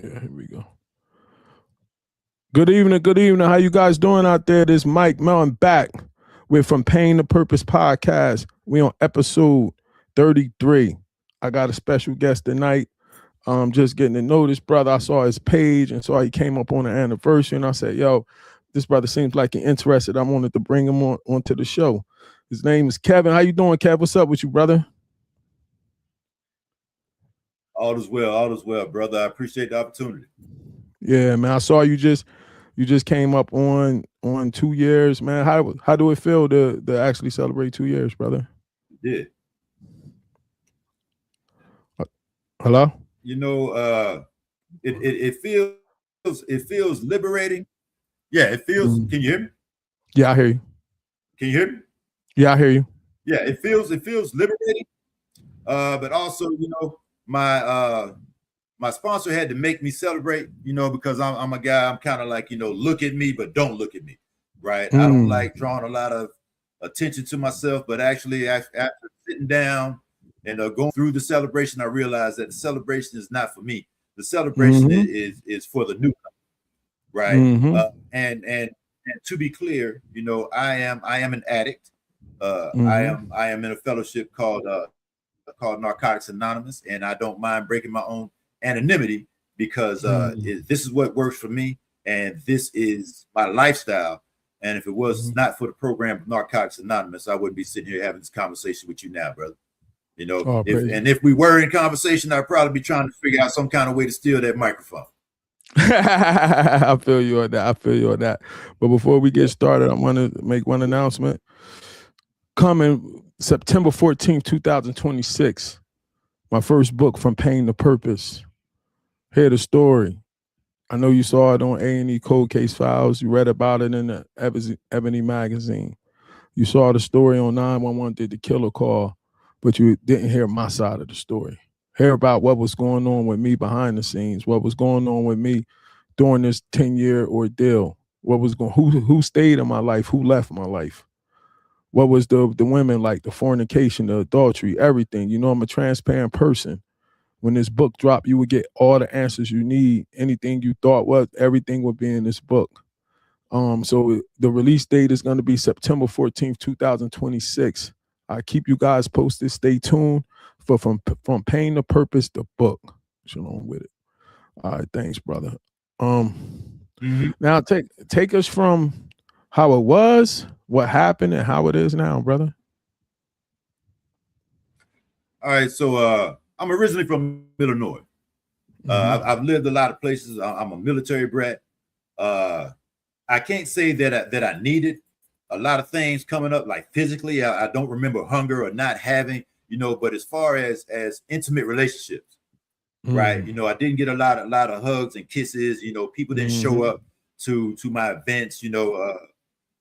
Yeah, here we go. Good evening, good evening. How you guys doing out there? This Mike Melton back with From Pain to Purpose podcast. We on episode 33. I got a special guest tonight. Just getting to know this brother. I saw his page and saw he came up on the anniversary, and I said, yo, this brother seems like he's interested. I wanted to bring him onto the show. His name is Kevin. How you doing, Kev? What's up with you, brother? All is well, brother. I appreciate the opportunity. Yeah, man. I saw you just came up on 2 years, man. How do it feel to actually celebrate 2 years, brother? Yeah. Hello? You know, it feels liberating. Yeah, it feels. Can you hear me? Yeah, I hear you. Can you hear me? Yeah, I hear you. Yeah, it feels liberating. But also, you know, my sponsor had to make me celebrate, you know, because I'm a guy, I'm kind of like, you know, look at me, but don't look at me, right? I don't like drawing a lot of attention to myself, but actually after sitting down and going through the celebration, I realized that the celebration is not for me. The celebration is for the newcomer, right? And to be clear, you know, I am an addict. I am in a fellowship called Narcotics Anonymous, and I don't mind breaking my own anonymity because this is what works for me, and this is my lifestyle. And if it was not for the program Narcotics Anonymous, I wouldn't be sitting here having this conversation with you now, brother. You know, if we were in conversation, I'd probably be trying to figure out some kind of way to steal that microphone. I feel you on that. But before we get started, I want to make one announcement. Coming September 14th, 2026, my first book, From Pain to Purpose. Hear the story. I know you saw it on A&E Cold Case Files. You read about it in the Ebony magazine. You saw the story on 911 did the killer call, but you didn't hear my side of the story. Hear about what was going on with me behind the scenes, what was going on with me during this 10-year ordeal, who stayed in my life, who left my life. What was the women like, the fornication, the adultery, everything. You know, I'm a transparent person. When this book dropped, you would get all the answers you need. Anything you thought was, everything would be in this book. So the release date is going to be September 14th, 2026. I keep you guys posted. Stay tuned for From Pain to Purpose, the book. Shalom with it. All right, thanks, brother. Now take us from how it was, what happened, and how it is now, brother. All right, so I'm originally from Illinois. I've lived a lot of places. I'm a military brat. I can't say that I needed a lot of things coming up, like physically. I don't remember hunger or not having, you know. But as far as intimate relationships, right? You know, I didn't get a lot of hugs and kisses. You know, people didn't show up to my events. You know,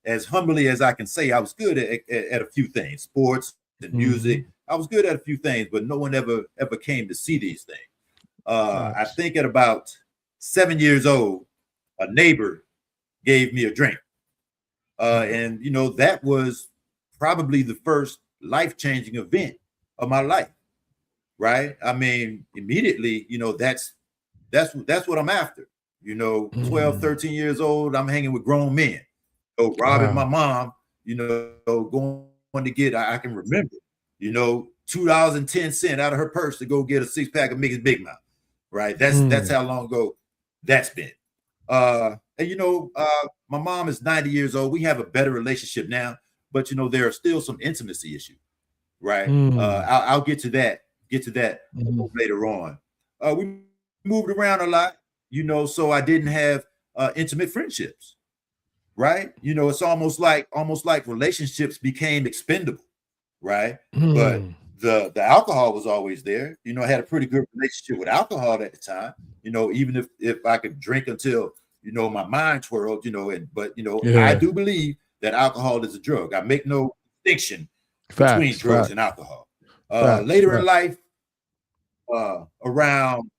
as humbly as I can say, I was good at a few things, sports and music. I was good at a few things, but no one ever came to see these things. I think at about 7 years old, a neighbor gave me a drink. And, you know, that was probably the first life-changing event of my life, right? I mean, immediately, you know, that's what I'm after. You know, 12, 13 years old, I'm hanging with grown men. So robbing my mom, you know, going to get, I can remember, you know, $2.10 out of her purse to go get a 6-pack of Mickey's Big Mouth, right? That's how long ago that's been. And you know, my mom is 90 years old. We have a better relationship now, but you know, there are still some intimacy issues, right? I'll get to that later on. We moved around a lot, you know, so I didn't have intimate friendships, right? You know, it's almost like relationships became expendable, right? But the alcohol was always there. You know, I had a pretty good relationship with alcohol at the time. You know, even if I could drink until, you know, my mind twirled, you know, but you know, I do believe that alcohol is a drug. I make no distinction between drugs and alcohol. Later in life, around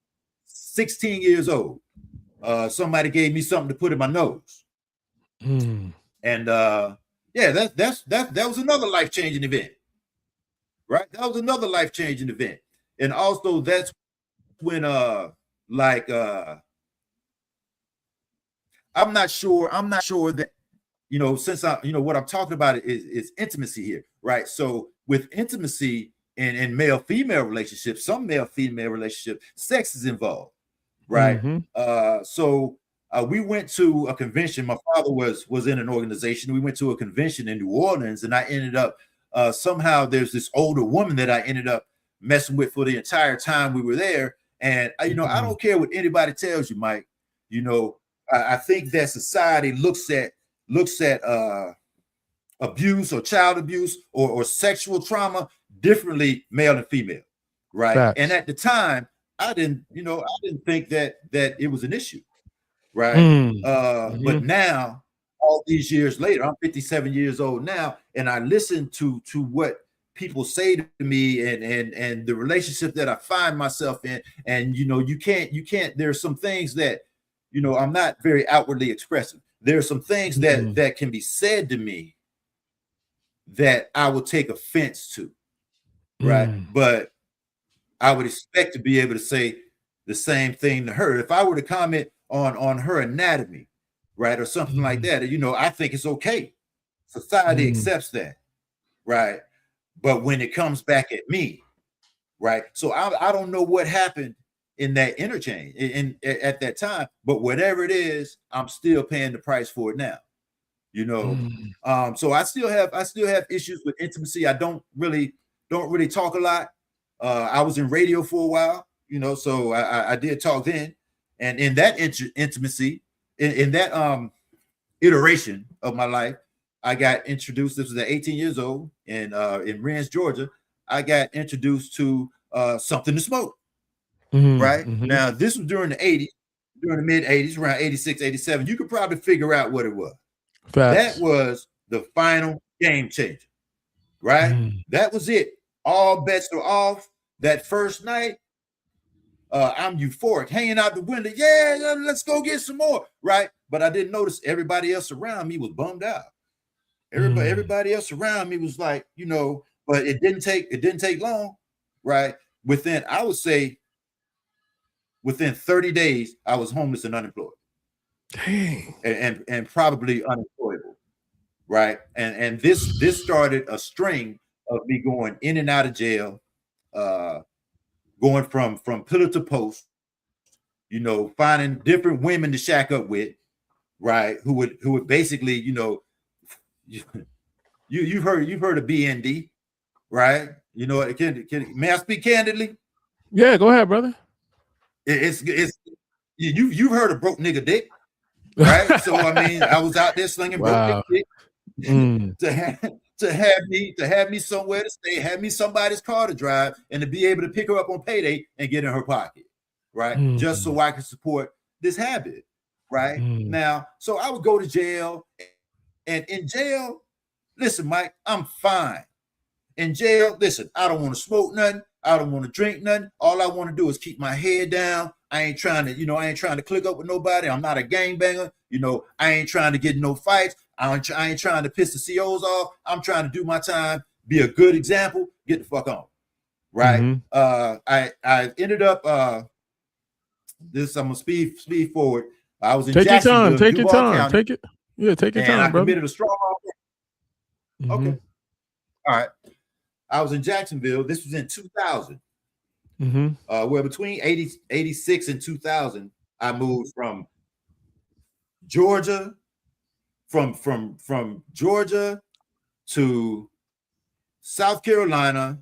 16 years old, somebody gave me something to put in my nose. And that was another life-changing event. Right? That was another life-changing event. And also that's when I'm not sure that, since what I'm talking about is intimacy here, right? So with intimacy and male-female relationships, some male-female relationships, sex is involved, right? So we went to a convention. My father was in an organization. We went to a convention in New Orleans, and I ended up somehow there's this older woman that I ended up messing with for the entire time we were there. And I don't care what anybody tells you, Mike. I think that society looks at abuse or child abuse or sexual trauma differently, male and female, right? Facts. And at the time, I didn't think that it was an issue, right? But now, all these years later, I'm 57 years old now, and I listen to what people say to me and the relationship that I find myself in, and you can't. There's some things that I'm not very outwardly expressive. There's some things that can be said to me that I will take offense to, right? But I would expect to be able to say the same thing to her. If I were to comment on her anatomy, right, or something like that, I think it's okay. Society accepts that, right? But when it comes back at me, right? So I don't know what happened in that interchange at that time, but whatever it is, I'm still paying the price for it now. So I still have issues with intimacy. I don't really talk a lot. I was in radio for a while, so I did talk then, and in that intimacy, in that iteration of my life, I got introduced. This was at 18 years old in Rennes, Georgia. I got introduced to something to smoke. Right now, this was during the 80s, during the mid 80s, around 86, 87. You could probably figure out what it was. Facts. That was the final game changer, right? That was it. All bets are off. That first night, I'm euphoric, hanging out the window. Yeah, let's go get some more, right? But I didn't notice everybody else around me was bummed out. Everybody else around me was like, but it didn't take long, right? I would say, within 30 days, I was homeless and unemployed. Dang. And probably unemployable, right? And this started a string of me going in and out of jail, going from pillar to post, finding different women to shack up with, right? Who would basically, you've heard of BND, right? May I speak candidly? Yeah, go ahead, brother. It's you've heard of broke nigga dick, right? So I mean, I was out there slinging broke nigga dick to have me somewhere to stay, have me somebody's car to drive, and to be able to pick her up on payday and get in her pocket, right? Just so I can support this habit, right? Now, so I would go to jail, and in jail, listen, Mike, I'm fine. In jail, listen, I don't want to smoke nothing. I don't want to drink nothing. All I want to do is keep my head down. I ain't trying to click up with nobody. I'm not a gangbanger. I ain't trying to get in no fights. I ain't trying to piss the COs off. I'm trying to do my time, be a good example, get the fuck on. Right. I ended up this, I'm gonna speed forward. I was in Jacksonville, take your time. County, take it. Yeah, take your time, I brother. committed a strong Okay. All right. I was in Jacksonville. This was in 2000. Where between 86 and 2000, I moved from Georgia, from Georgia to South Carolina,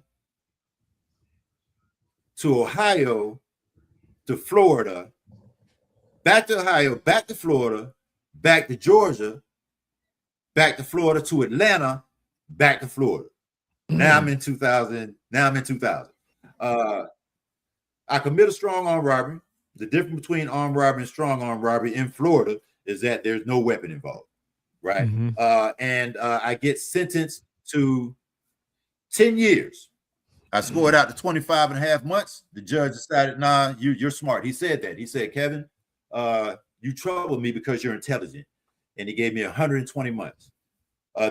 to Ohio, to Florida, back to Ohio, back to Florida, back to Georgia, back to Florida, to Atlanta, back to Florida. Now I'm in 2000. I commit a strong armed robbery. The difference between armed robbery and strong armed robbery in Florida is that there's no weapon involved, right? And I get sentenced to 10 years. I scored out to 25 and a half months. The judge decided, nah, you're smart. He said that. He said, Kevin, you troubled me because you're intelligent. And he gave me 120 months.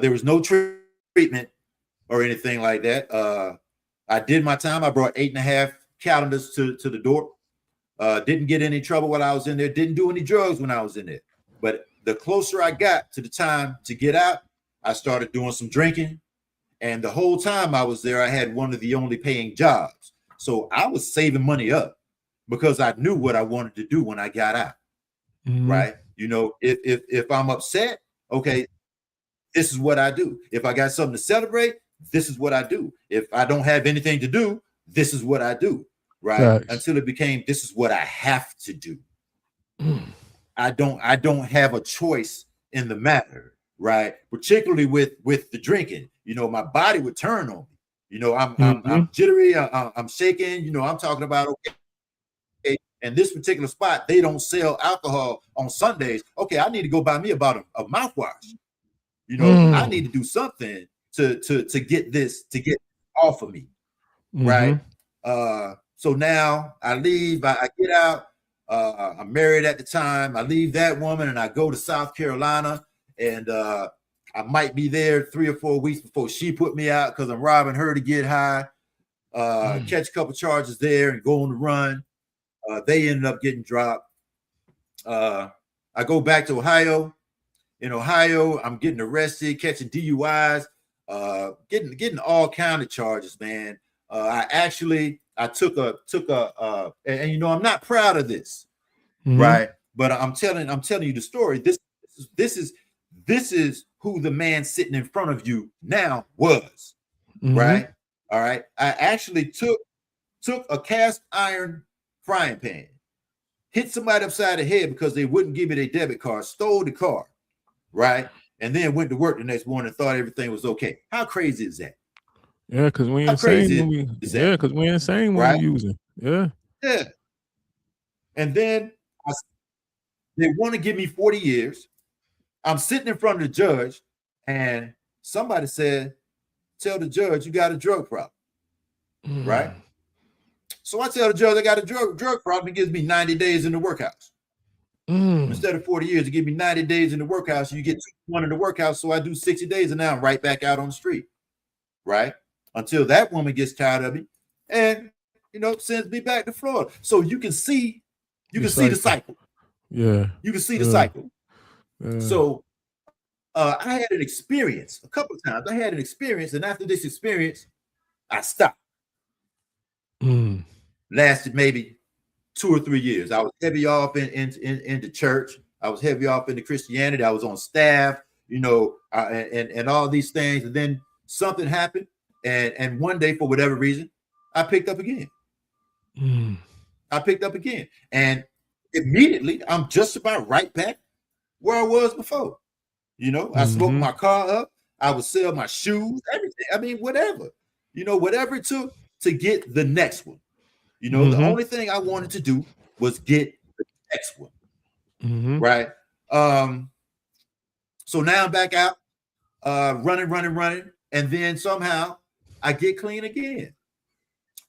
There was no treatment or anything like that. I did my time. I brought 8.5 calendars to the door. Didn't get any trouble while I was in there. Didn't do any drugs when I was in there. But the closer I got to the time to get out, I started doing some drinking. And the whole time I was there, I had one of the only paying jobs. So I was saving money up because I knew what I wanted to do when I got out. Right? You know, if I'm upset, okay, this is what I do. If I got something to celebrate, this is what I do. If I don't have anything to do, this is what I do. Right? Until it became, this is what I have to do. I don't have a choice in the matter. Right? Particularly with the drinking. You know, my body would turn on me. You know, I'm jittery, I'm shaking, you know, I'm talking about, okay, and this particular spot, they don't sell alcohol on Sundays. Okay, I need to go buy me about a mouthwash. You know, I need to do something to get this, to get off of me. Right? So now I leave, I get out, I'm married at the time. I leave that woman and I go to South Carolina, and I might be there 3 or 4 weeks before she put me out because I'm robbing her to get high, catch a couple charges there and go on the run. They ended up getting dropped. I go back to Ohio. In Ohio, I'm getting arrested, catching DUIs, getting all kind of charges, man. I took a and you know, I'm not proud of this, right? But I'm telling you the story. This is who the man sitting in front of you now was, right? All right. I actually took a cast iron frying pan, hit somebody upside the head because they wouldn't give me their debit card, stole the car, right? And then went to work the next morning and thought everything was okay. How crazy is that? Yeah, because we insane. Yeah, because we insane when we using. Yeah. Yeah. And then they want to give me 40 years. I'm sitting in front of the judge, and somebody said, tell the judge you got a drug problem, right? So I tell the judge I got a drug problem. He gives me 90 days in the workhouse. Instead of 40 years, he give me 90 days in the workhouse. You get 1 in the workhouse, so I do 60 days, and now I'm right back out on the street, right? Until that woman gets tired of me and, you know, sends me back to Florida. So you can see the cycle. Yeah. You can see the cycle. So I had an experience a couple of times. I had an experience, and after this experience, I stopped. Lasted maybe 2 or 3 years. I was heavy off in the church. I was heavy off into Christianity. I was on staff, you know, and all these things. And then something happened, and one day, for whatever reason, I picked up again. I picked up again, and immediately I'm just about right back where I was before. You know, I smoked my car up. I would sell my shoes, everything. I mean, whatever, you know, whatever it took to get the next one. You know, the only thing I wanted to do was get the next one. Right. So now I'm back out, running. And then somehow I get clean again.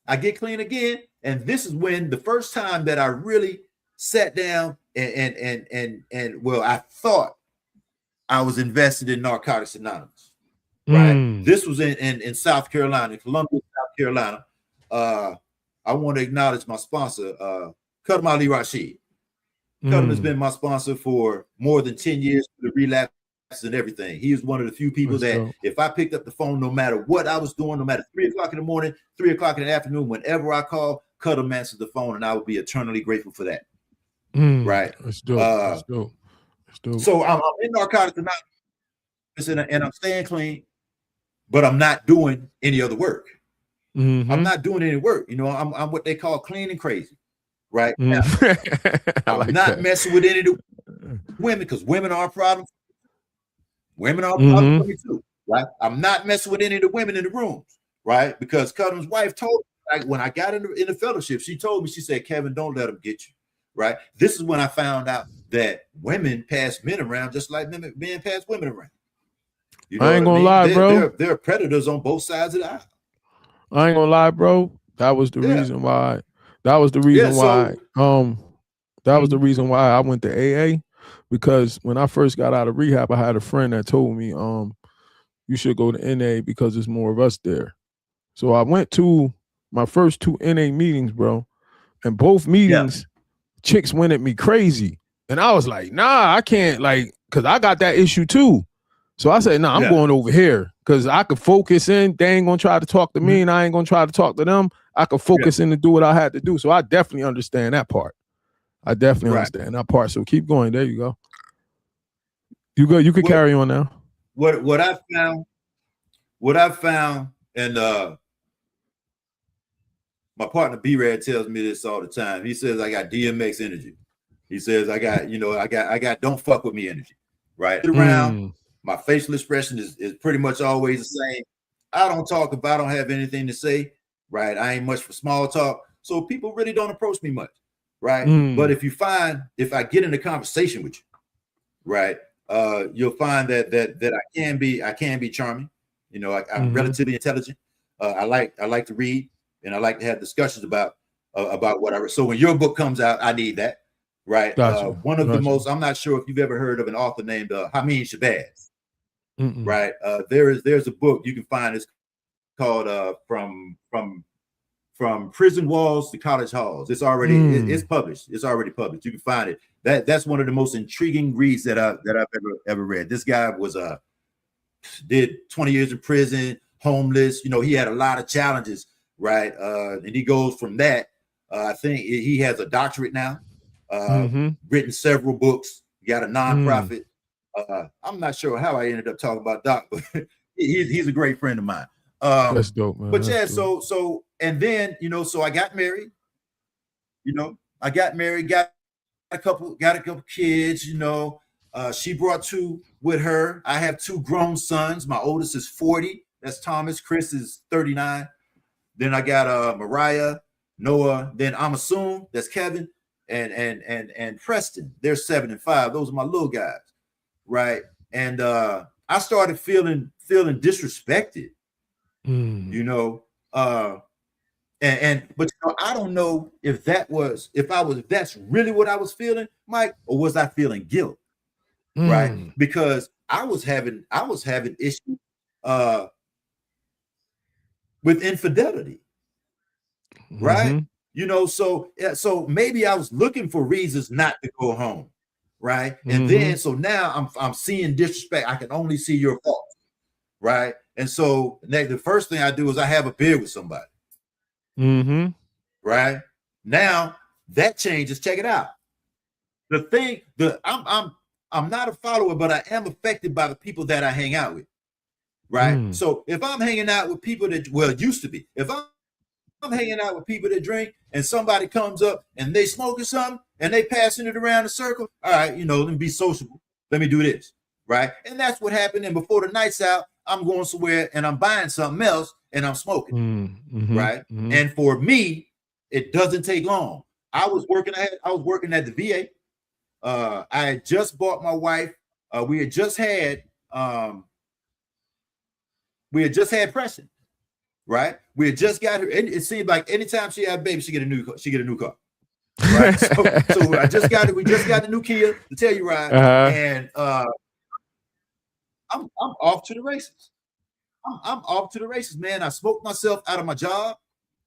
And this is when the first time that I really sat down and well, I thought I was invested in Narcotics Anonymous. Right. This was in South Carolina, Columbia, South Carolina. I want to acknowledge my sponsor, Qadam Ali Rashid. Qadam has been my sponsor for more than 10 years for the relapse and everything. He is one of the few people that if I picked up the phone, no matter what I was doing, no matter 3 o'clock in the morning, 3 o'clock in the afternoon, whenever I call, Qadam answers the phone, and I would be eternally grateful for that. Right. That's dope. That's dope. So I'm in Narcotics Anonymous, and I'm staying clean, but I'm not doing any other work. I'm not doing any work. You know, I'm what they call clean and crazy, right? Now, I'm not messing with any of the women, because women are a problem. Women are a problem for me too, right? I'm not messing with any of the women in the rooms, right? Because Qadam's wife told me, like, when I got in the fellowship, she told me, she said, Kevin, don't let them get you, right? This is when I found out that women pass men around just like men pass women around. You know, I ain't gonna lie, bro. There are predators on both sides of the aisle. I ain't gonna lie, bro. That was the reason why. That was the reason why. That was the reason why I went to AA, because when I first got out of rehab, I had a friend that told me, you should go to NA because there's more of us there. So I went to my first 2 NA meetings, bro, and both meetings, chicks went at me crazy. And I was like, nah, I can't, like, because I got that issue too. So I said, nah, I'm going over here because I could focus in. They ain't going to try to talk to me and I ain't going to try to talk to them. I could focus in to do what I had to do. So I definitely understand that part. I definitely understand that part. So keep going. There you go. You could carry on now. What I found, and my partner B-Rad tells me this all the time. He says, I got DMX energy. He says, I got don't fuck with me energy. Right? Around, my facial expression is pretty much always the same. I don't talk if I don't have anything to say. Right? I ain't much for small talk. So people really don't approach me much. Right? But if I get in a conversation with you, right, you'll find that I can be charming. You know, I'm relatively intelligent. I like to read, and I like to have discussions about what I read. So when your book comes out, I need that. Right. Gotcha. One of the most, I'm not sure if you've ever heard of an author named Hameen Shabazz. Right. There's a book you can find. It's called From Prison Walls to College Halls. It's already it's published. It's already published. You can find it. That's one of the most intriguing reads that I've ever read. This guy was did 20 years in prison, homeless. You know, he had a lot of challenges, right? And he goes from that. I think he has a doctorate now. Written several books. He got a nonprofit. I'm not sure how I ended up talking about Doc, but he's a great friend of mine. That's dope, man. But yeah, so and then, you know, so I got married. You know, got a couple kids. You know, she brought 2 with her. I have 2 grown sons. My oldest is 40. That's Thomas. Chris is 39. Then I got Mariah, Noah. Then Amasoon. That's Kevin. And Preston. They're 7 and 5. Those are my little guys, right? And I started feeling disrespected. You know, but you know, I don't know if that's really what I was feeling, Mike, or was I feeling guilt? Right? Because I was having issues with infidelity. Right? You know, so maybe I was looking for reasons not to go home. Right? And then so now I'm seeing disrespect. I can only see your faults. Right? And so the first thing I do is I have a beer with somebody. Right? Now that changes. Check it out. I'm not a follower, but I am affected by the people that I hang out with. Right? So if I'm hanging out with people that, well, it used to be, if I'm hanging out with people that drink and somebody comes up and they smoking something and they passing it around the circle, all right, you know, let me be sociable. Let me do this. Right? And that's what happened. And before the night's out, I'm going somewhere and I'm buying something else and I'm smoking. Right? And for me, it doesn't take long. I was working at the VA. I had just bought my wife. We had just had Preston. Right? We had just got her. It seemed like anytime she had a baby, she get a new car. Right? so I just got it. We just got the new Kia, the Telluride, and I'm off to the races. I'm off to the races, man. I smoked myself out of my job.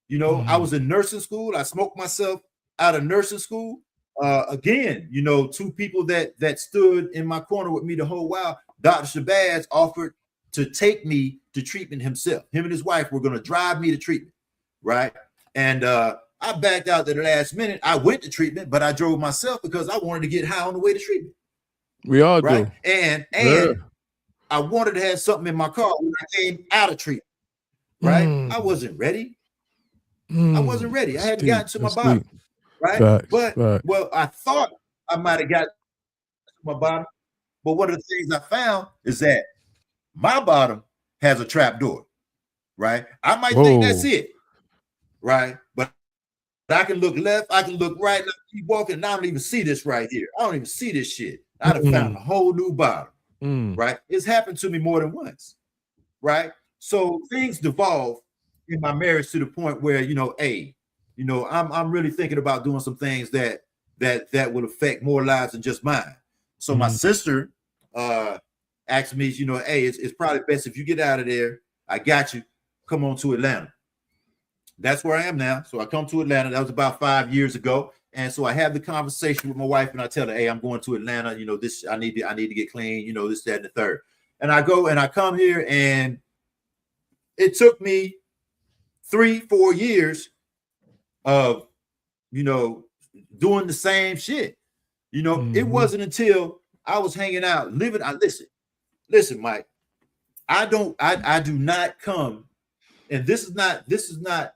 You know, I was in nursing school. I smoked myself out of nursing school. Again, you know, 2 people that stood in my corner with me the whole while. Dr. Shabazz offered to take me to treatment himself. Him and his wife were going to drive me to treatment, right? And I backed out at the last minute. I went to treatment, but I drove myself because I wanted to get high on the way to treatment. We all right? do. And I wanted to have something in my car when I came out of treatment, right? I wasn't ready. I wasn't ready. I hadn't gotten to my bottom, right? Facts. Well, I thought I might have got to my bottom, but one of the things I found is that my bottom has a trap door, right? I might think that's it, right? But I can look left, I can look right, and I keep walking, and I don't even see this right here. I don't even see this shit. I'd have found a whole new bottom, right? It's happened to me more than once, right? So things devolve in my marriage to the point where, you know, I'm really thinking about doing some things that would affect more lives than just mine. So my sister asked me, you know, hey, it's probably best if you get out of there. I got you. Come on to Atlanta. That's where I am now. So I come to Atlanta. That was about 5 years ago. And so I have the conversation with my wife, and I tell her, hey, I'm going to Atlanta. You know, this I need to get clean, you know, this, that, and the third. And I go and I come here, and it took me 3-4 years of, you know, doing the same shit. You know, it wasn't until I was hanging out, living. Listen, Mike. I do not come, and this is not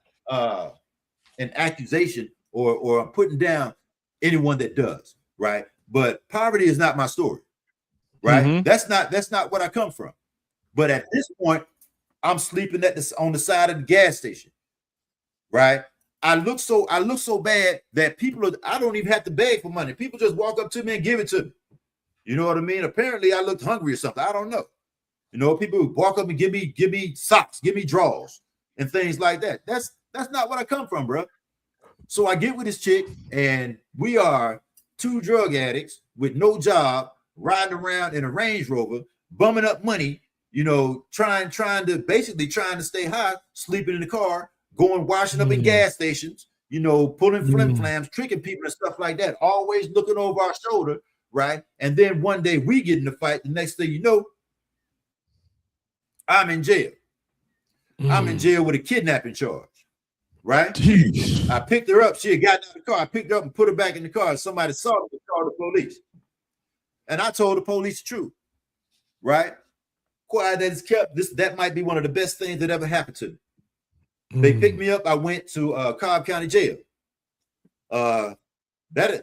an accusation or I'm putting down anyone that does, right? But poverty is not my story, right? That's not what I come from. But at this point, I'm sleeping on the side of the gas station, right? I look so bad that I don't even have to beg for money. People just walk up to me and give it to me. You know what I mean? Apparently, I looked hungry or something. I don't know. You know, people walk up and give me socks, give me drawers, and things like that. That's not what I come from, bro. So I get with this chick, and we are 2 drug addicts with no job, riding around in a Range Rover, bumming up money, you know, trying to stay high, sleeping in the car, washing up in gas stations, you know, pulling flim-flams, tricking people and stuff like that, always looking over our shoulder, right? And then one day we get in the fight. The next thing you know, I'm in jail. I'm in jail with a kidnapping charge. Right? Jeez. I picked her up. She had gotten out of the car. I picked her up and put her back in the car. Somebody saw her and called the police. And I told the police the truth. Right? Quiet that is kept. That might be one of the best things that ever happened to me. They picked me up. I went to Cobb County Jail. That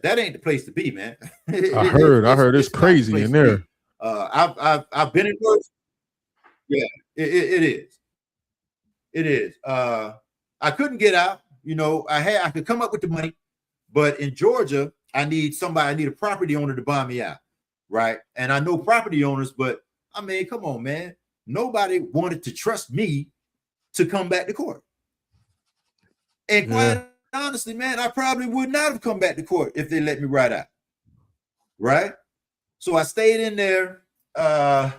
ain't the place to be, man. I heard it's crazy in there. I've been in worse. Yeah, it is. It is. I couldn't get out. You know, I could come up with the money, but in Georgia, I need a property owner to buy me out, right? And I know property owners, but I mean, come on, man. Nobody wanted to trust me to come back to court. And quite honestly, man, I probably would not have come back to court if they let me ride out, right? So I stayed in there. I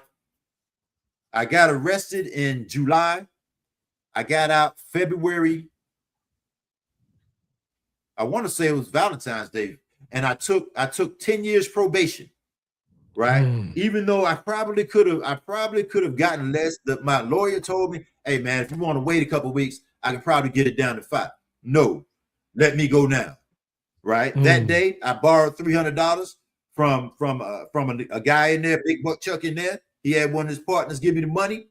got arrested in July. I got out February. I want to say it was Valentine's Day, and I took 10 years probation, right? Even though I probably could have gotten less. That my lawyer told me, "Hey, man, if you want to wait a couple of weeks, I can probably get it down to 5." No, let me go now, right? That day, I borrowed $300 from a guy in there, Big Buck Chuck in there. He had one of his partners give me the money.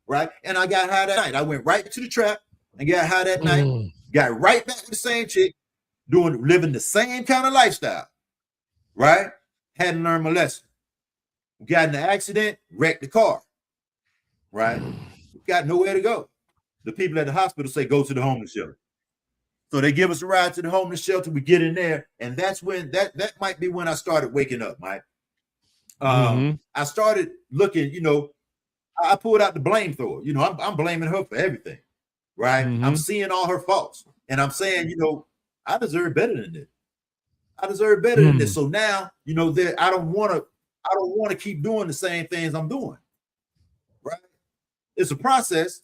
Right. And I got high that night. I went right to the trap and got high that night. Got right back with the same chick, living the same kind of lifestyle. Right. Hadn't learned my lesson. Got in an accident, wrecked the car. Right. Got nowhere to go. The people at the hospital say, go to the homeless shelter. So they give us a ride to the homeless shelter. We get in there. And that's when that might be when I started waking up, Mike. I started looking, you know, I pulled out the blame thrower. You know, I'm blaming her for everything, right? I'm seeing all her faults, and I'm saying, you know, I deserve better than this. I deserve better than this. So now, you know, I don't want to keep doing the same things I'm doing, right? It's a process.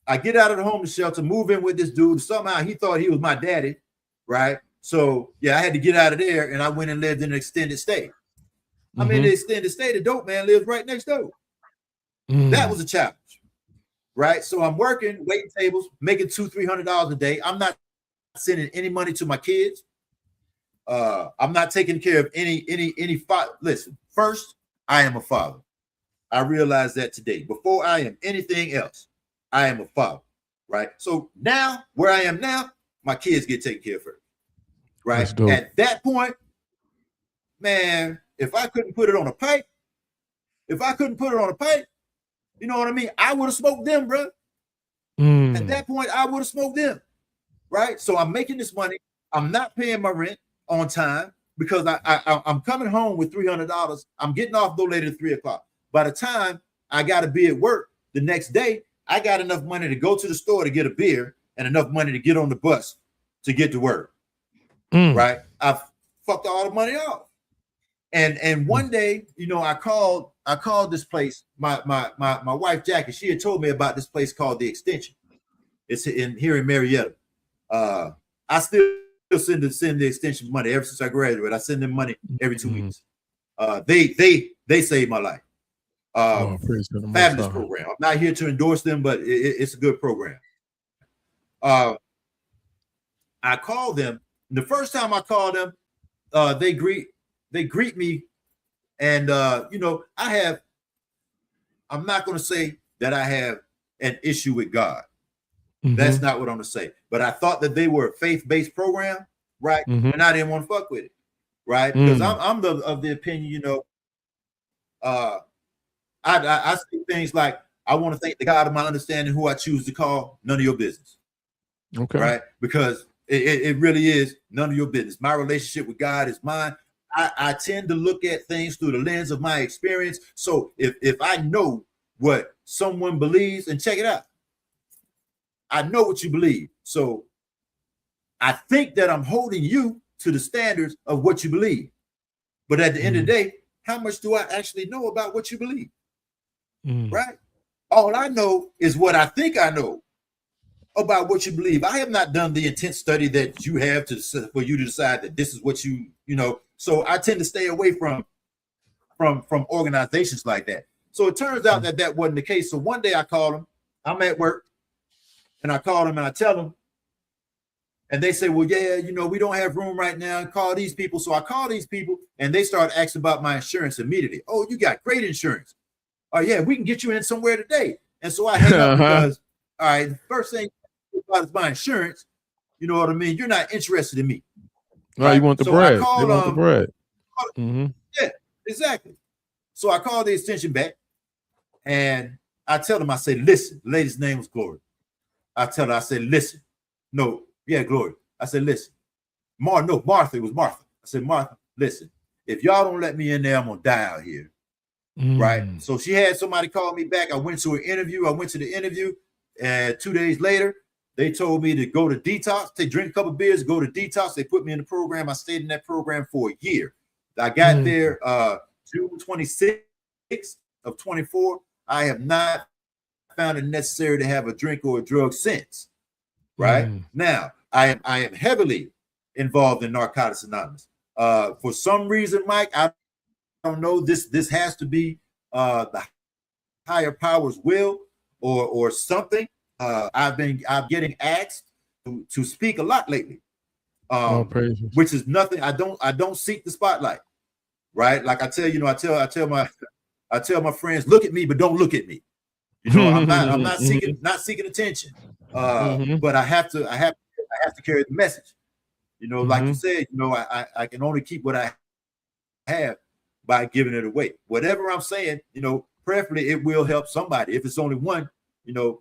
I get out of the homeless shelter, move in with this dude. Somehow he thought he was my daddy, right? So yeah, I had to get out of there, and I went and lived in an extended stay. I mean, the extended stay, the dope man lives right next door. That was a challenge, right? So I'm working, waiting tables, making $200-300 a day. I'm not sending any money to my kids. I'm not taking care of any father. Listen, first, I am a father. I realized that today. Before I am anything else, I am a father, right? So now, where I am now, my kids get taken care of first, right? At that point, man, if I couldn't put it on a pipe, you know what I mean? I would have smoked them, bro. At that point, I would have smoked them, right? So I'm making this money. I'm not paying my rent on time because I'm coming home with $300. I'm getting off no later than 3 o'clock. By the time I got to be at work the next day, I got enough money to go to the store to get a beer and enough money to get on the bus to get to work, right? I've fucked all the money off. And one day, you know, I called this place, my wife Jackie, she had told me about this place called The Extension. It's here in Marietta. I still send the extension money ever since I graduated. I send them money every 2 weeks. They saved my life. Fabulous program. I'm not here to endorse them, but it's a good program. I called them. The first time I called them, they greet me, and I'm not going to say that I have an issue with God. That's not what I'm going to say. But I thought that they were a faith-based program, right? And I didn't want to fuck with it, right? Because I'm of the opinion, I say things like, I want to thank the God of my understanding, who I choose to call none of your business. Okay. Right? Because it really is none of your business. My relationship with God is mine. I tend to look at things through the lens of my experience. So if I know what someone believes, and check it out, I know what you believe. So I think that I'm holding you to the standards of what you believe. But at the end of the day, how much do I actually know about what you believe? Right? All I know is what I think I know about what you believe. I have not done the intense study that you have for you to decide that this is what you know. So I tend to stay away from organizations like that. So it turns out that wasn't the case. So one day I called them. I'm at work, and I call them and I tell them, and they say, well, yeah, we don't have room right now. Call these people. So I call these people, and they start asking about my insurance immediately. Oh, you got great insurance. Oh, yeah, we can get you in somewhere today. And so I hang up because, all right, the first thing about is my insurance. You know what I mean? You're not interested in me. Right? You want the bread. You want the bread. Yeah, exactly. So I call the extension back, and I tell them, I say, listen, the lady's name was Glory. I tell her, I said, listen. No, yeah, Glory. I said, listen. Martha, it was Martha. I said, Martha, listen, if y'all don't let me in there, I'm going to die out here. Right? So she had somebody call me back. I went to an interview. I went to the interview, and 2 days later, they told me to go to detox, drink a couple of beers, go to detox. They put me in the program. I stayed in that program for a year. I got there June 26th of 24. I have not found it necessary to have a drink or a drug since. Right? Now, I am heavily involved in Narcotics Anonymous. For some reason, Mike, I don't know. This has to be the higher power's will or something. I'm getting asked to speak a lot lately, which is nothing. I don't seek the spotlight, right? Like I tell my friends, look at me, but don't look at me. I'm not seeking attention. But I have to carry the message. Like you said, I can only keep what I have by giving it away. Whatever I'm saying, prayerfully it will help somebody. If it's only one, then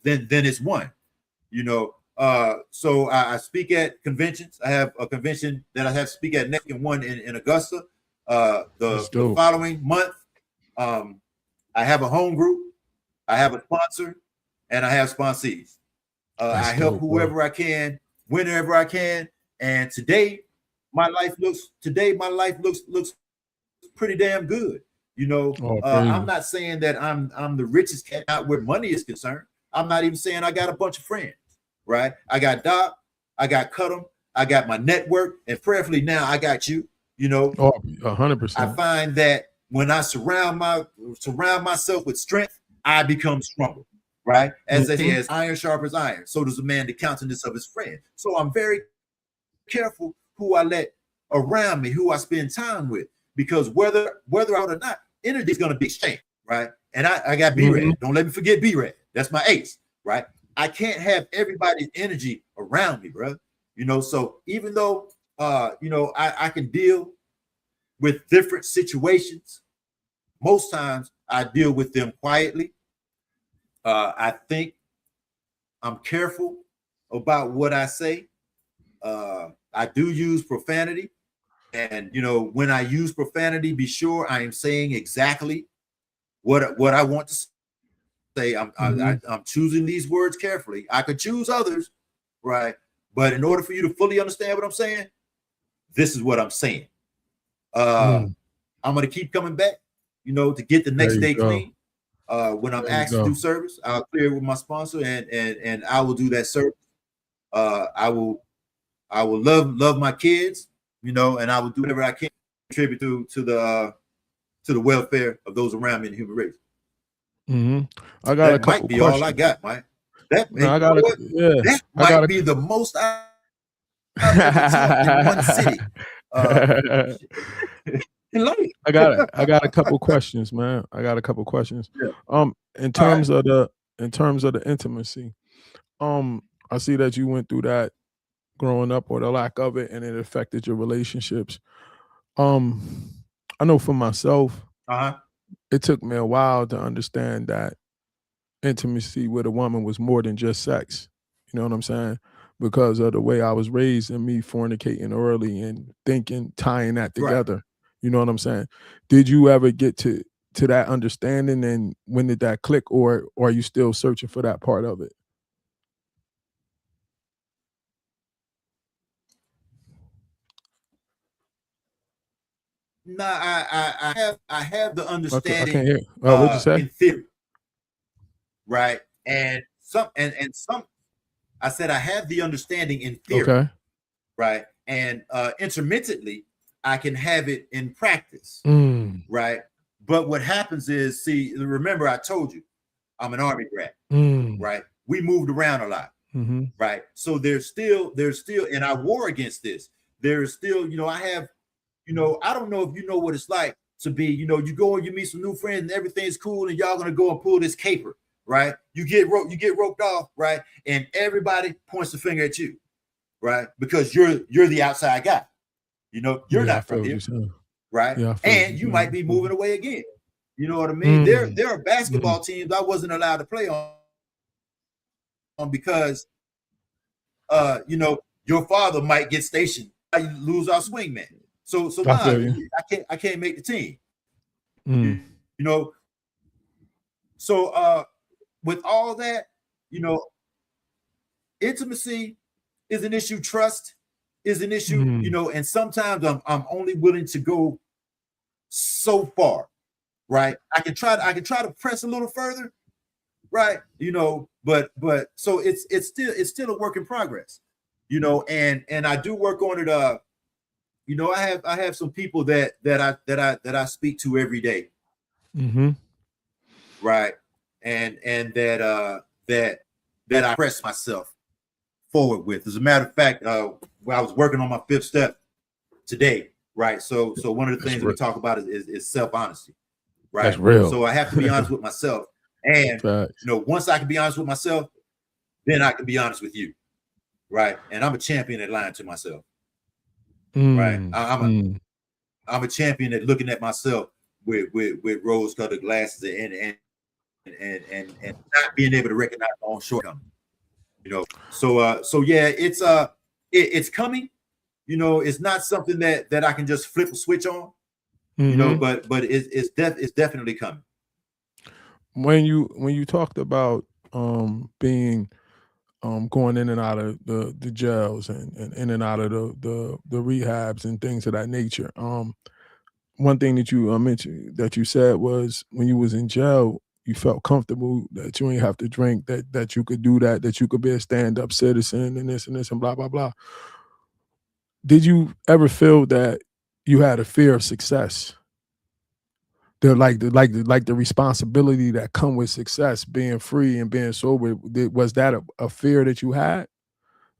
it's one. So I speak at conventions. I have a convention that I have to speak at next one in Augusta. The following month, I have a home group, I have a sponsor, and I have sponsees. I help whoever I can, whenever I can. And today my life looks pretty damn good. I'm not saying that I'm the richest cat out where money is concerned. I'm not even saying I got a bunch of friends, right? I got Doc, I got Cutum, I got my network, and prayerfully now I got you. 100%. I find that when I surround myself with strength, I become stronger, right? As they say, as iron sharpens iron, so does a man the countenance of his friend. So I'm very careful who I let around me, who I spend time with, because whether out or not, energy is going to be exchanged, right? And I got B-Rad. Don't let me forget B-Rad. That's my ace, right? I can't have everybody's energy around me, bro. So even though I can deal with different situations, most times I deal with them quietly. I think I'm careful about what I say. I do use profanity. And when I use profanity, be sure I am saying exactly what I want to say. I'm choosing these words carefully. I could choose others, right? But in order for you to fully understand what I'm saying, this is what I'm saying. I'm going to keep coming back, to get the next day clean. When I'm asked to do service, I'll clear it with my sponsor, and I will do that service. I will I will love my kids, you know, and I will do whatever I can to contribute to the welfare of those around me in the human race. I got a That couple might be all I questions. got, Mike. That, No, and I you know got a what? yeah. That I got might be the most I've ever talked in one sitting. In life. I got a couple questions, man. I got a couple questions. Yeah. In All right. terms of the intimacy, I see that you went through that growing up or the lack of it, and it affected your relationships. I know for myself, it took me a while to understand that intimacy with a woman was more than just sex. You know what I'm saying? Because of the way I was raised and me fornicating early and thinking, tying that together. Right. You know what I'm saying? Did you ever get to that understanding, and when did that click, or are you still searching for that part of it? No, I have the Okay, I can't understanding hear. What'd you say? in theory, right? And some I said I have the understanding in theory, Okay. right? And intermittently, I can have it in practice, right? But what happens is, see, remember I told you, I'm an Army brat, right? We moved around a lot, right? So there's still, and I war against this. There's still, you know, I have, you know, I don't know if you know what it's like to be, you know, you go and you meet some new friends and everything's cool, and y'all gonna go and pull this caper, right? You get roped off, right? And everybody points the finger at you, right? Because you're the outside guy. You know, you're not from here, right? Yeah, and you might be moving away again. You know what I mean? There are basketball teams I wasn't allowed to play on because you know, your father might get stationed. You lose our swingman. So I can't make the team. You know, so with all that, you know, intimacy is an issue, trust is an issue, you know, and sometimes I'm only willing to go so far, right? I can try to press a little further, right? You know, but so it's still a work in progress, you know, and I do work on it. You know, I have some people that I speak to every day, right, and that I press myself forward with. As a matter of fact, when I was working on my 5th step today, right? So one of the things that we talk about is self-honesty, right? That's real. So I have to be honest with myself, and you know, once I can be honest with myself, then I can be honest with you, right? And I'm a champion at lying to myself, right? I'm a champion at looking at myself with rose-colored glasses and not being able to recognize my own shortcomings. You know, so yeah, it's coming. You know, it's not something that I can just flip a switch on. You know, but it's definitely coming. When you talked about being going in and out of the jails and in and out of the rehabs and things of that nature, one thing that you mentioned that you said was when you was in jail, you felt comfortable that you ain't have to drink, that you could do that you could be a stand-up citizen and this and blah, blah, blah. Did you ever feel that you had a fear of success? The responsibility that come with success, being free and being sober, was that a fear that you had?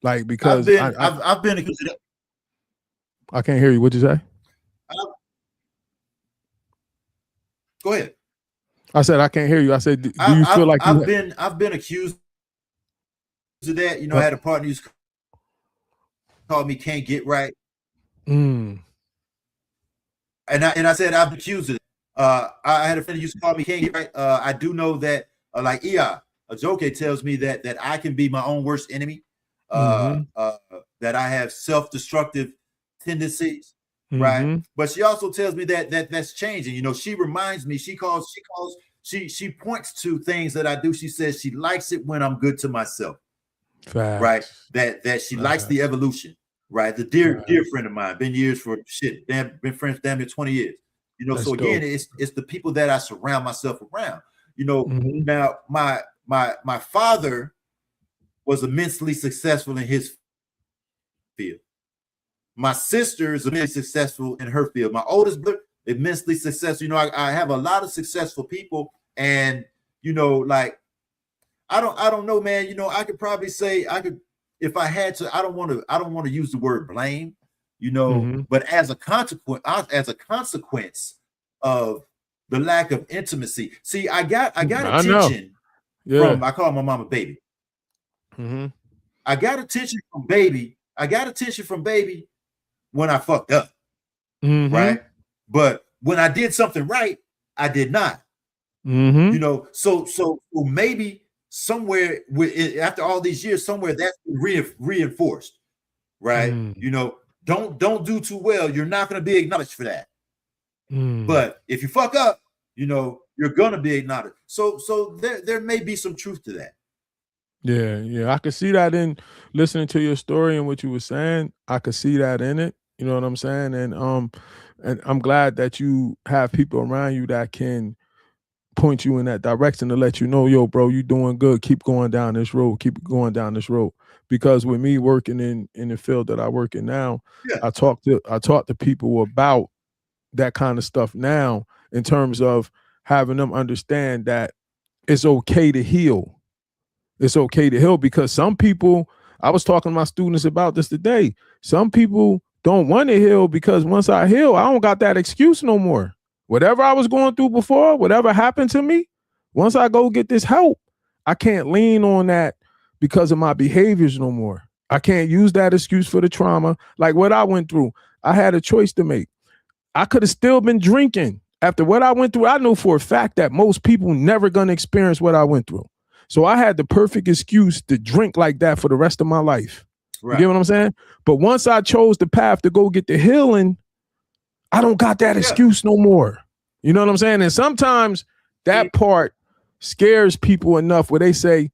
Like, because I've been accused of that. I can't hear you. What'd you say? Go ahead. I said I can't hear you. I said, do you feel like I've been accused of that? You know, I had a partner who's called me "Can't Get Right," and I said I've been accused of it. I had a friend who used to call me "Can't Get Right." I do know that, like Ajoke tells me that I can be my own worst enemy. That I have self-destructive tendencies, right? But she also tells me that's changing. You know, she reminds me. She points to things that I do. She says she likes it when I'm good to myself. Facts. Right? That she likes the evolution. Right? The dear friend of mine, been years for shit. Been friends damn near 20 years. You know, that's so again, dope. It's the people that I surround myself around. You know, now my father was immensely successful in his field. My sister is immensely successful in her field. My oldest brother, immensely successful. You know, I have a lot of successful people, and you know, like I don't know, man. You know, I could probably say I could if I had to. I don't want to use the word blame, you know, but as a consequence of the lack of intimacy. See, I got attention from I call my mama baby. I got attention from baby. I got attention from baby when I fucked up, right? But when I did something right, I did not. You know, so maybe somewhere after all these years, somewhere that's reinforced, right? You know, don't do too well. You're not going to be acknowledged for that. But if you fuck up, you know, you're going to be acknowledged. So there may be some truth to that. Yeah, I could see that in listening to your story and what you were saying. I could see that in it. You know what I'm saying? And I'm glad that you have people around you that can point you in that direction to let you know, yo, bro, you doing good. Keep going down this road. Keep going down this road. Because with me working in the field that I work in now, I talk to people about that kind of stuff now in terms of having them understand that it's okay to heal. It's okay to heal because some people, I was talking to my students about this today. Some people don't want to heal because once I heal, I don't got that excuse no more. Whatever I was going through before, whatever happened to me, once I go get this help, I can't lean on that because of my behaviors no more. I can't use that excuse for the trauma. Like what I went through, I had a choice to make. I could have still been drinking. After what I went through, I know for a fact that most people never gonna experience what I went through. So I had the perfect excuse to drink like that for the rest of my life. Right. You get what I'm saying? But once I chose the path to go get the healing, I don't got that excuse no more. You know what I'm saying? And sometimes that part scares people enough where they say,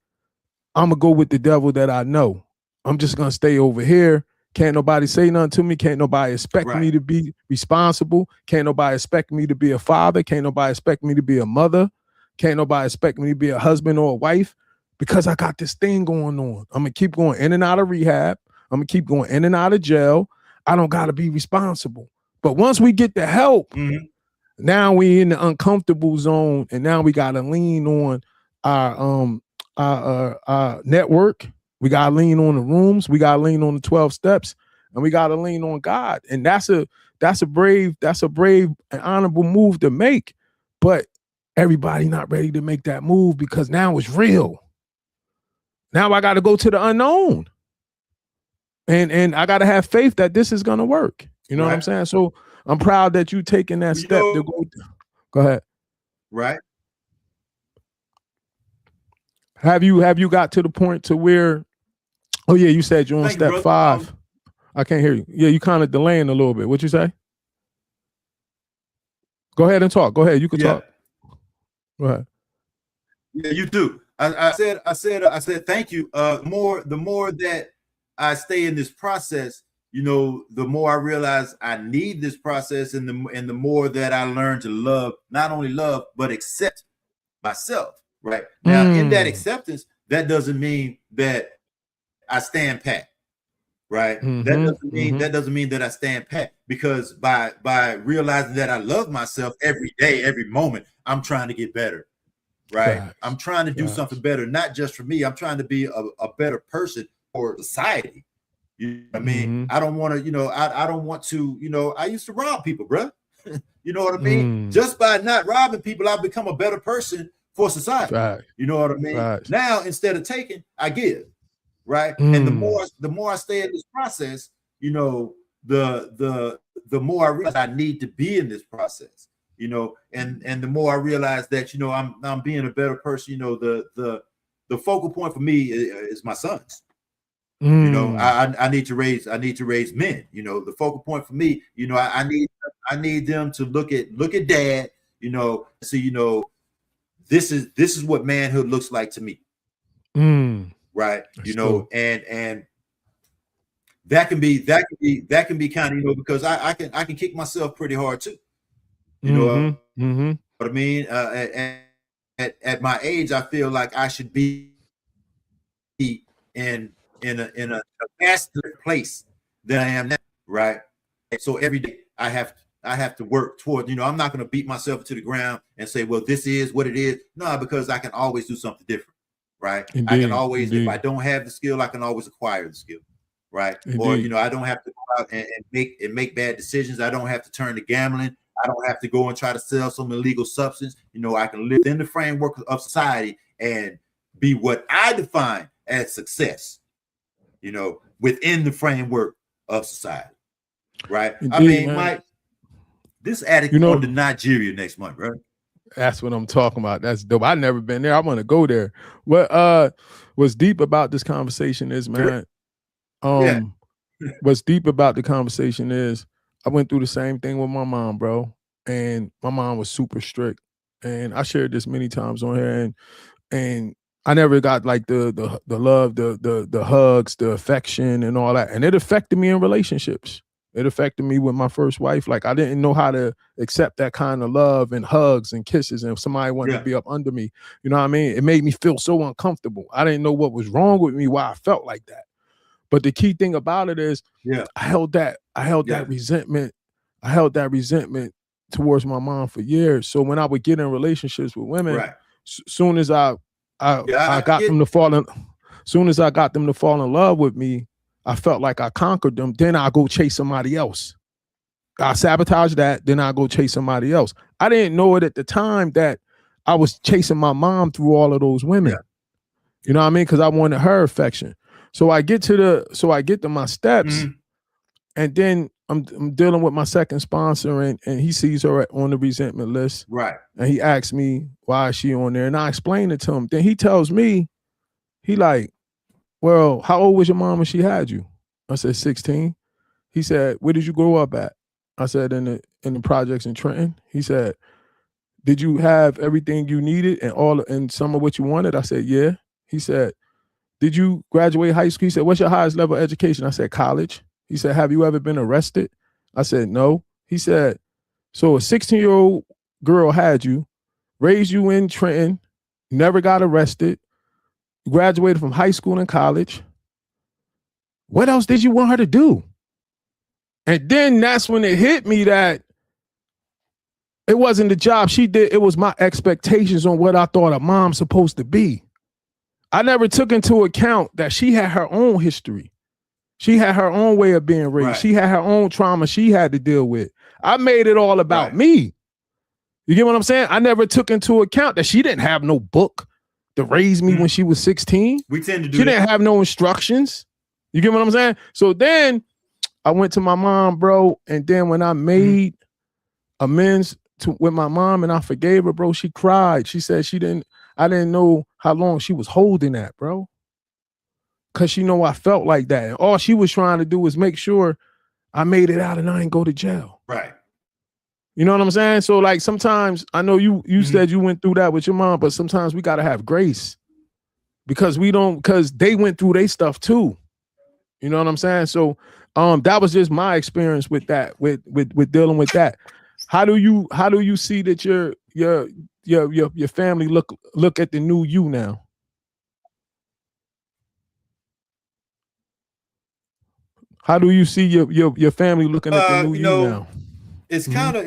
I'm gonna go with the devil that I know. I'm just gonna stay over here. Can't nobody say nothing to me. Can't nobody expect me to be responsible. Can't nobody expect me to be a father. Can't nobody expect me to be a mother. Can't nobody expect me to be a husband or a wife because I got this thing going on. I'm going to keep going in and out of rehab. I'm going to keep going in and out of jail. I don't got to be responsible. But once we get the help, now we in the uncomfortable zone, and now we got to lean on our network. We got to lean on the rooms. We got to lean on the 12 steps, and we got to lean on God. And that's a brave and honorable move to make. But everybody not ready to make that move because now it's real. Now I got to go to the unknown. And I got to have faith that this is going to work. You know what I'm saying? So I'm proud that you taking that step to go ahead. Right. Have you got to the point to where, oh yeah, you said you're on step 5. I can't hear you. Yeah, you kind of delaying a little bit. What'd you say? Go ahead and talk. Go ahead. You can talk. Go ahead. Yeah, you do. I said thank you. The more that I stay in this process, you know, the more I realize I need this process, and the more that I learn to love, not only love, but accept myself. Right now, in that acceptance, that doesn't mean that I stand pat. Right. That doesn't mean that I stand pat, because by realizing that I love myself every day, every moment, I'm trying to get better. Right. Facts. I'm trying to do something better, not just for me. I'm trying to be a better person for society. You know what I mean? I don't want to, you know, I don't want to, you know, I used to rob people, bro. You know what I mean? Just by not robbing people, I've become a better person for society. Fact. You know what I mean? Fact. Now, instead of taking, I give. Right. And the more I stay in this process, you know, the more I realize I need to be in this process, you know, and the more I realize that, you know, I'm being a better person. You know, the focal point for me is my sons. You know, I need to raise men. You know, the focal point for me, you know, I need them to look at dad, you know, see, you know, this is what manhood looks like to me. Right. That's, you know, cool. and that can be kind of, you know, because I can kick myself pretty hard too. You know what I mean? At my age, I feel like I should be in a master place, than I am now, right? And so every day I have to work toward, I'm not going to beat myself to the ground and say, well, this is what it is. No, because I can always do something different, right? Indeed, I can always, indeed. if I don't have the skill, I can always acquire the skill, right? Indeed. Or, I don't have to go out and make bad decisions. I don't have to turn to gambling. I don't have to go and try to sell some illegal substance. I can live in the framework of society and be what I define as success, within the framework of society, right? Indeed, I mean, man. Mike, this addict going to Nigeria next month, right? That's what I'm talking about. That's dope. I've never been there. I want to go there. What's deep about this conversation is, man, what's deep about the conversation is I went through the same thing with my mom, bro. And my mom was super strict. And I shared this many times on here, and I never got like the love, the hugs, the affection and all that. And it affected me in relationships. It affected me with my first wife. Like I didn't know how to accept that kind of love and hugs and kisses. And if somebody wanted to be up under me, you know what I mean? It made me feel so uncomfortable. I didn't know what was wrong with me, why I felt like that. But the key thing about it is I held that resentment. I held that resentment towards my mom for years. So when I would get in relationships with women, soon as I got them to fall in love with me, I felt like I conquered them. Then I go chase somebody else. I sabotage that. Then I go chase somebody else. I didn't know it at the time that I was chasing my mom through all of those women. You know what I mean? Because I wanted her affection. So I get to my steps, and then I'm dealing with my second sponsor, and he sees her on the resentment list. Right. And he asks me, why is she on there? And I explain it to him. Then he tells me, he like, well, how old was your mom when she had you? I said, 16. He said, where did you grow up at? I said, in the projects in Trenton. He said, did you have everything you needed and some of what you wanted? I said, yeah. He said, did you graduate high school? He said, what's your highest level of education? I said, college. He said, have you ever been arrested? I said, no. He said, so a 16-year-old girl had you, raised you in Trenton, never got arrested, graduated from high school and college. What else did you want her to do? And then that's when it hit me that it wasn't the job she did. It was my expectations on what I thought a mom's supposed to be. I never took into account that she had her own history. She had her own way of being raised. Right. She had her own trauma she had to deal with. I made it all about me. You get what I'm saying? I never took into account that she didn't have no book to raise me when she was 16. We tend to do She didn't have no instructions. You get what I'm saying? So then I went to my mom, bro. And then when I made amends with my mom and I forgave her, bro, she cried. She said I didn't know how long she was holding that, bro. Cause she know I felt like that. And all she was trying to do was make sure I made it out and I ain't go to jail. Right. You know what I'm saying? So like sometimes I know you said you went through that with your mom, but sometimes we gotta have grace because they went through their stuff too. You know what I'm saying? So that was just my experience with that, with dealing with that. How do you see that your family look at the new you now? How do you see your family looking at the new you now? It's kind of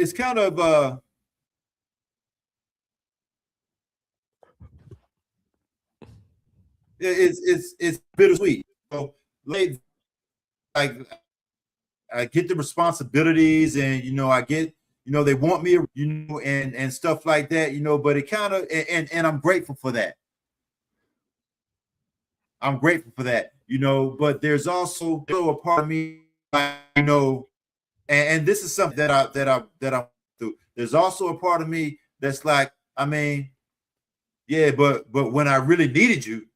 it's bittersweet. So like I get the responsibilities, and I get they want me, and stuff like that, but it kind of and I'm grateful for that. I'm grateful for that, but there's also a part of me, and this is something that I do. There's also a part of me that's like, I mean, yeah, but when I really needed you,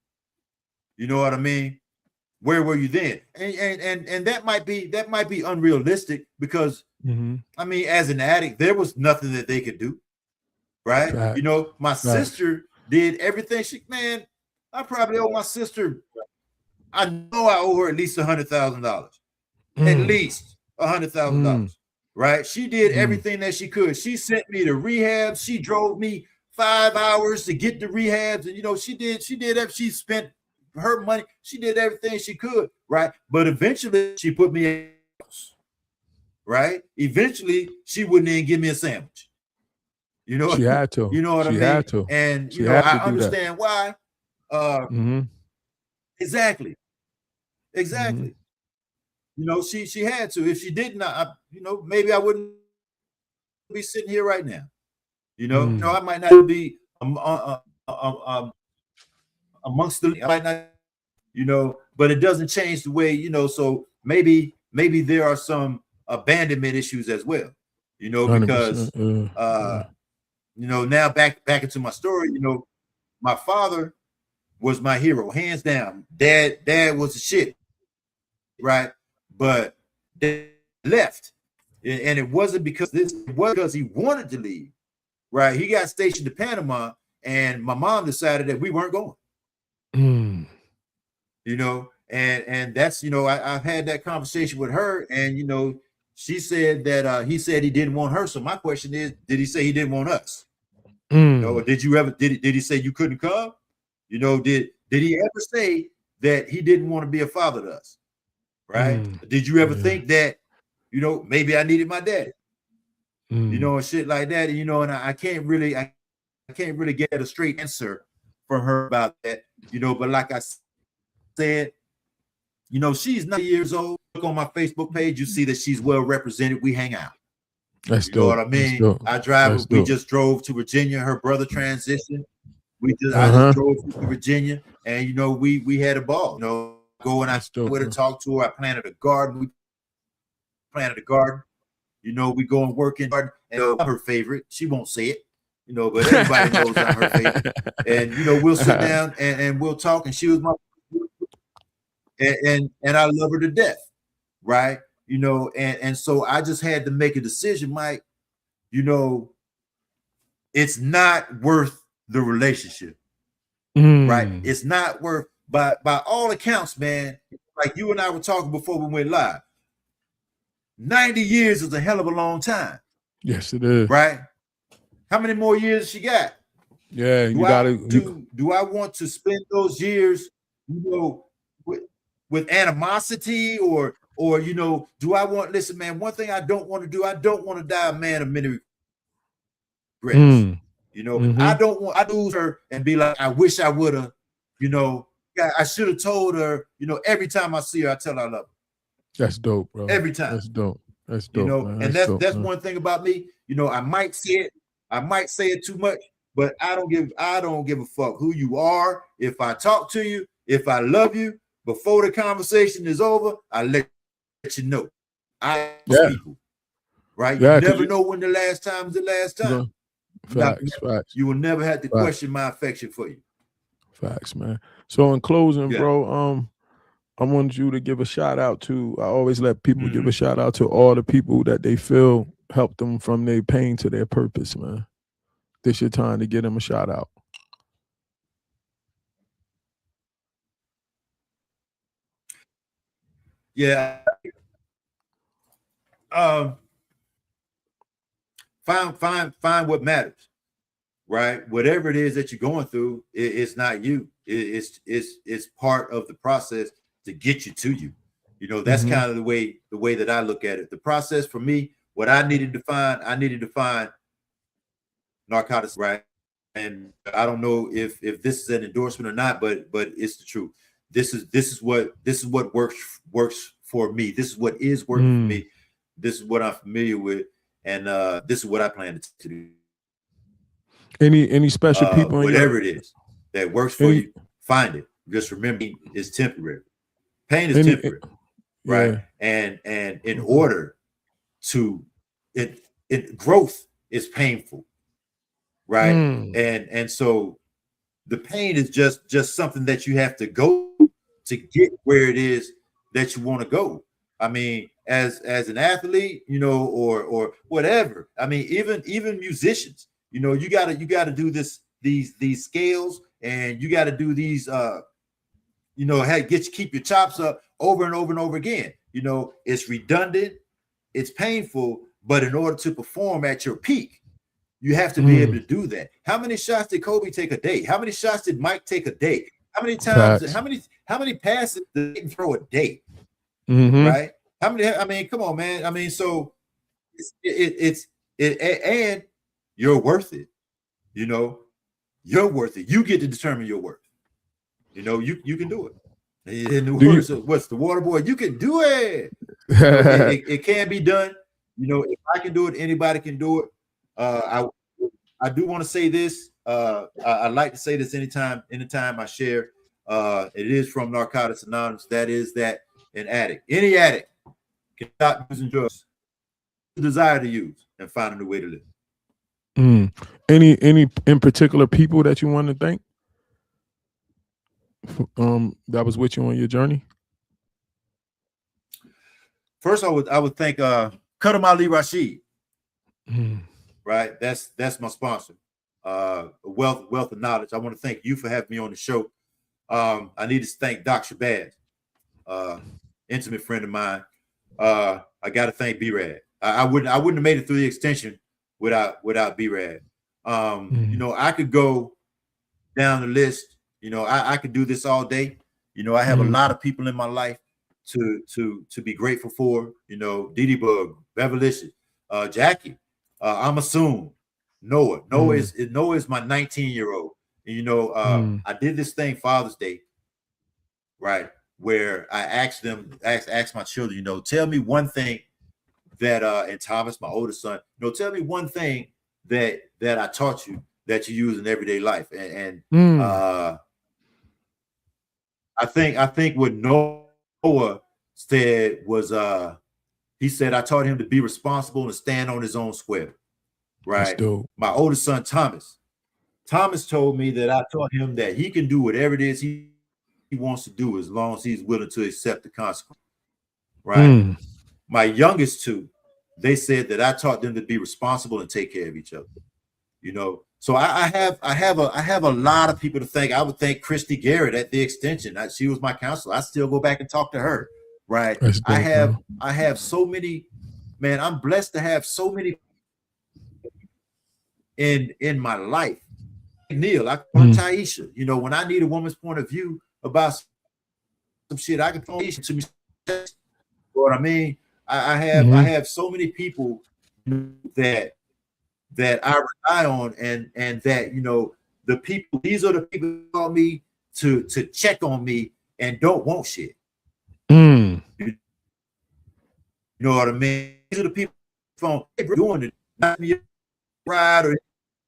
you know what I mean? Where were you then? And that might be unrealistic because I mean, as an addict, there was nothing that they could do, right? Right. My sister did everything. I probably owe my sister. I know I owe her at least $100,000, at least $100,000, right? She did everything that she could. She sent me to rehab. She drove me 5 hours to get to rehabs, and she did that. She spent her money. She did everything she could, right? But eventually, she put me right? Eventually, she wouldn't even give me a sandwich. You know, She had to. You know what I mean? Had to. And she you know, had I to do understand why. Exactly. You know, she had to. If she didn't, you know, maybe I wouldn't be sitting here right now. You know, I might not be amongst the. I might not, you know, but it doesn't change the way, you know. So maybe there are some abandonment issues as well. You know, because you know, now back into my story. You know, my father was my hero, hands down. Dad was the shit, right? But they left, and it wasn't because it was because he wanted to leave, right? He got stationed to Panama, and my mom decided that we weren't going. You know, and that's, you know, I've had that conversation with her, and you know, she said that he said he didn't want her. So my question is, did he say he didn't want us? You know, or did you ever did he say you couldn't come? You know, did he ever say that he didn't want to be a father to us? Right? Did you ever think that, you know, maybe I needed my daddy? You know, and shit like that. You know, and I can't really get a straight answer from her about that. You know, but like I said, you know, she's 90 years old. Look on my Facebook page, you see that she's well represented. We hang out. That's you know what I mean? I drive. We just drove to Virginia. Her brother transitioned. I just drove to Virginia, and you know, we had a ball. You know, go and I with her, talk to her. I planted a garden. We planted a garden. You know, we go and work in garden. And I'm her favorite. She won't say it, you know, but everybody knows I'm her favorite. And you know, we'll sit down and we'll talk. And she was my and I love her to death, right? You know, and so I just had to make a decision, Mike. You know, it's not worth the relationship, right? It's not worth, by all accounts, man. Like you and I were talking before we went live. 90 years is a hell of a long time. Yes, it is. Right? How many more years she got? Yeah, do I want to spend those years, you know, with animosity or you know, do I want, listen, man, one thing I don't want to do, I don't want to die a man of many regrets. You know, I don't want I lose her and be like, I wish I would have, you know, I should have told her, you know, every time I see her, I tell her I love her. That's dope, bro. Every time. That's dope. That's dope. You know, man. And that's one thing about me. You know, I might say it too much, but I don't give a fuck who you are. If I talk to you, if I love you, before the conversation is over, I let you know. People, right? You never know when the last time is the last time. Facts. You will never have to question my affection for you. Facts, man. So in closing, bro, I wanted you to give a shout out to, I always let people give a shout out to all the people that they feel helped them from their pain to their purpose, man. This your time to give them a shout out. Yeah. Find what matters, right? Whatever it is that you're going through, it's not you. It's part of the process to get you to you. You know, that's kind of the way that I look at it. The process for me, what I needed to find narcotics, right? And I don't know if this is an endorsement or not, but it's the truth. This is what works for me. This is what is working for me. This is what I'm familiar with, and this is what I plan to do. Any special people, whatever it is that works for you, find it. Just remember, it's temporary. Pain is temporary, right? And in order to growth is painful, right? And so the pain is just something that you have to go to get where it is that you want to go. I mean, as an athlete, you know, or whatever. I mean, even musicians, you know, you gotta do these scales, and you got to do these you know, keep your chops up over and over and over again. You know, it's redundant, it's painful, but in order to perform at your peak, you have to be able to do that. How many shots did Kobe take a day? How many shots did Mike take a day? How many times? How many passes did he throw a day? Right? How many? I mean, come on, man. I mean, so it's and you're worth it. You know, you're worth it. You get to determine your worth. You know, you can do it. In the words of what's the water boy, you can do it. You know, it can be done. You know, if I can do it, anybody can do it. I do want to say this. I like to say this anytime I share. It is from Narcotics Anonymous. That is that an addict, any addict, can stop using drugs, desire to use, and find a new way to live. Any in particular people that you want to thank? That was with you on your journey? First, I would thank Qadam Ali Rashid. Right, that's my sponsor. Wealth of Knowledge. I want to thank you for having me on the show. I need to thank Doc Shabazz, intimate friend of mine. I got to thank B-Rad. I wouldn't have made it through the extension without B-Rad. You know, I could go down the list. You know, I could do this all day. You know, I have a lot of people in my life to be grateful for. You know, Didi Bug, Revolution, Jackie, I'm assumed Noah. Noah is my 19-year-old. And, you know, I did this thing Father's Day, right, where I asked my children, you know, tell me one thing that and Thomas, my oldest son, you know, tell me one thing that I taught you that you use in everyday life. And I think what Noah said was he said I taught him to be responsible and stand on his own square. Right. My oldest son, Thomas told me that I taught him that he can do whatever it is he wants to do as long as he's willing to accept the consequence. Right. My youngest two, they said that I taught them to be responsible and take care of each other. You know, so I have a lot of people to thank. I would thank Christy Garrett at the extension. She was my counselor. I still go back and talk to her. Right. Dope, I have so many, man. I'm blessed to have so many in my life. Neil, I call Taisha. You know, when I need a woman's point of view about some shit, I can call Taisha to me. You know what I mean? I have so many people that I rely on, and that, you know, these are the people who call me to check on me and don't want shit. You know what I mean? These are the people from doing it, not me ride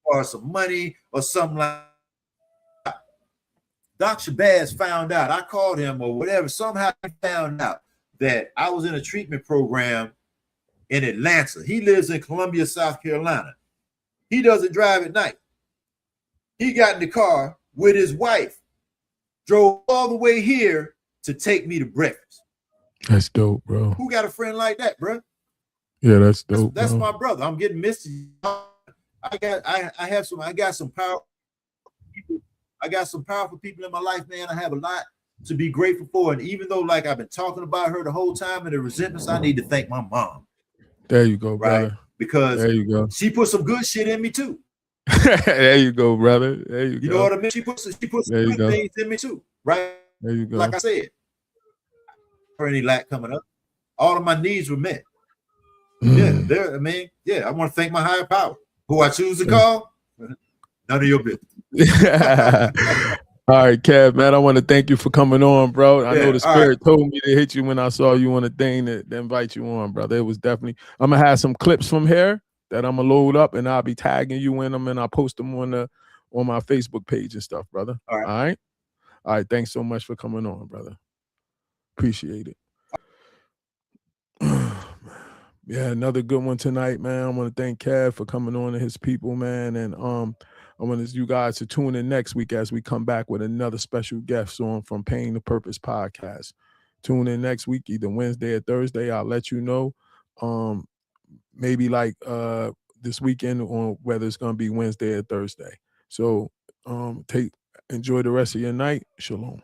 or some money or something like that. Dr. Shabazz found out. I called him or whatever. Somehow he found out that I was in a treatment program in Atlanta. He lives in Columbia, South Carolina. He doesn't drive at night. He got in the car with his wife, drove all the way here to take me to breakfast. That's dope, bro. Who got a friend like that, bro? Yeah, that's dope. That's my brother. I'm getting misty. I got some powerful people. I got some powerful people in my life, man. I have a lot to be grateful for. And even though, like, I've been talking about her the whole time and the resentments, I need to thank my mom. There you go, right? brother. Because there you go. She put some good shit in me too. There you go, brother. There you go. You know what I mean? She put some good things in me too, right? There you go. Like I said, for any lack coming up, all of my needs were met. Yeah, I want to thank my higher power. Who I choose to call, none of your business. All right, Kev, man, I want to thank you for coming on, bro. I know the spirit told me to hit you when I saw you on the thing to invite you on, brother. It was definitely, I'm going to have some clips from here that I'm going to load up, and I'll be tagging you in them, and I'll post them on my Facebook page and stuff, brother. All right? All right, thanks so much for coming on, brother. Appreciate it. Yeah, another good one tonight, man. I want to thank Kev for coming on and his people, man. And I want you guys to tune in next week as we come back with another special guest on from Pain to Purpose podcast. Tune in next week, either Wednesday or Thursday. I'll let you know. Maybe like this weekend, or whether it's gonna be Wednesday or Thursday. So enjoy the rest of your night. Shalom.